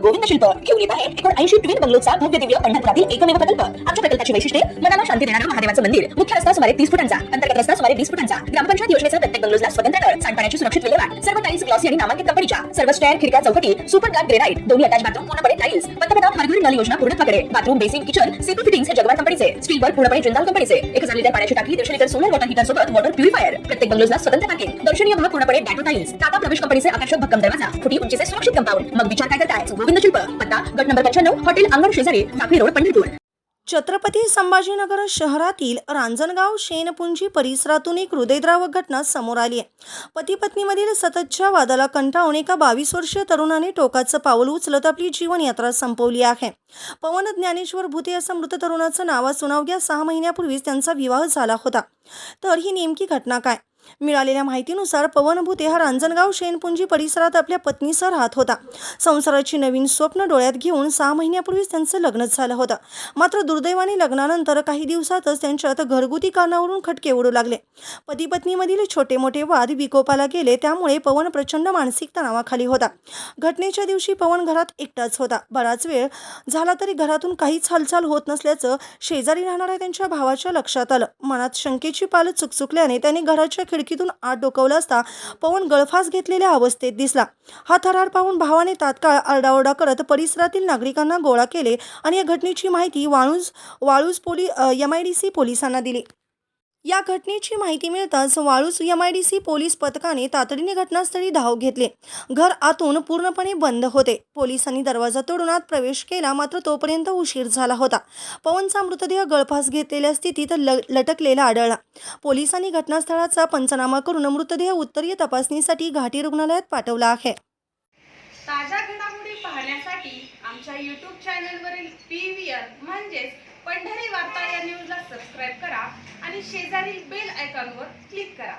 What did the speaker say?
गोविंद शिल्प घेऊन येत आहे 80 ट्विन बंगलोचा भव्य दिव्य पंढरपुरातील एकमेव प्रकल्प। आमच्या प्रकल्पाची वैशिष्ट्ये मनाला शांती देणारं महादेवाचं मंदिर, मुख्य रस्ता सुमारे 30 फुटांचा, अंतर्गत रस्ता सुमारे 20 फुटांचा, ग्रामपंचायत योजनेचा प्रत्येक बंगलोजला स्वतंत्र नळ, सांडपाण्याची सुरक्षित विल्हेवाट, सर्व टाइल्स ग्लॉसी आणि नामांकित कंपनीच्या, सर्व स्टेअर, खिडक्या, चौकटी सुपर ग्लास ग्रेनाइट, दोन्ही अटॅच बाथरूम पूर्णपणे टाइल्स, पंतप्रधान हर घर नल योजना पूर्णत्वाकडे, bathroom, basin, kitchen, CP fittings हे जगवार कंपनीचे, स्टील वर्क पूर्णपणे जिंदाल कंपनीचे, 1000 लिटर पाण्याची टाकी, 150 लिटर सोलर वॉटर हीटर सोबत वॉटर प्युरिफायर, प्रत्येक बंगलोजला स्वतंत्र पार्किंग, दर्शनीय भाग पूर्णपणे डॅटो टाइल्स, टाटा प्रवेश कंपनीचे आकर्षक भक्कम दरवाजा, फुटी उंचीचे सुरक्षित कंपाऊंड। मग विचार काय करताय? गोविंद शिल्प, पत्ता गट नंबर 95, हॉटेल अंगण शेजारी, साखळी रोड, पंढरपूर। छत्रपती संभाजीनगर शहरातील रांजणगाव शेनपुंजी परिसरातून एक हृदयद्रावक घटना समोर आली आहे। पती पत्नीमधील सततच्या वादाला कंटाळून एका 22 वर्षीय तरुणाने टोकाचं पाऊल उचलत आपली जीवनयात्रा संपवली आहे। पवन ज्ञानेश्वर भुते असं मृत तरुणाचं नाव असून अवघ्या 6 महिन्यापूर्वीच त्यांचा विवाह झाला होता। तर ही नेमकी घटना काय? मिळालेल्या माहितीनुसार पवन भुते हा रांजणगाव शेनपुंजी परिसरात आपल्या पत्नीसह राहत होता। संसाराची नवीन स्वप्न डोळ्यात घेऊन 6 महिन्यापूर्वीच त्यांचं लग्न झालं होतं। मात्र दुर्दैवाने लग्नानंतर काही दिवसातच त्यांच्यात घरगुती कारणावरून खटके उडू लागले। पती पत्नीमधील छोटे मोठे वाद विकोपाला गेले, त्यामुळे पवन प्रचंड मानसिक तणावाखाली होता। घटनेच्या दिवशी पवन घरात एकटाच होता। बराच वेळ झाला तरी घरातून काहीच हालचाल होत नसल्याचं शेजारी राहणाऱ्या त्यांच्या भावाच्या लक्षात आलं। मनात शंकेची पाल चुकचुकल्याने त्याने घराच्या खिडकीतून आत डोकावलं असता पवन गळफास घेतलेल्या अवस्थेत दिसला। हा थरार पाहून भावाने तात्काळ आरडाओरडा करत परिसरातील नागरिकांना गोळा केले आणि या घटनेची माहिती वाळूज MIDC पोलिसांना दिली। या घटनेची माहिती मिळताच वाळूज MIDC पोलीस पथकाने तातडीने घटनास्थळी धाव घेतली। घर आतून पूर्णपणे बंद होते। पोलिसांनी दरवाजा तोडून आत प्रवेश केला, मात्र तोपर्यंत उशीर झाला होता। पवनचा मृतदेह गळफास घेतलेल्या स्थितीत लटकलेला आढळला। पोलिसांनी घटनास्थळाचा पंचनामा करून मृतदेह उत्तरीय तपासणीसाठी घाटी रुग्णालयात पाठवला आहे। ताज्या घडामोडी पाहण्यासाठी आमच्या YouTube चॅनलवरील PVR म्हणजेच पंढरी वार्ता या न्यूजला सबस्क्राइब करा आणि शेजारील बेल आयकॉनवर क्लिक करा।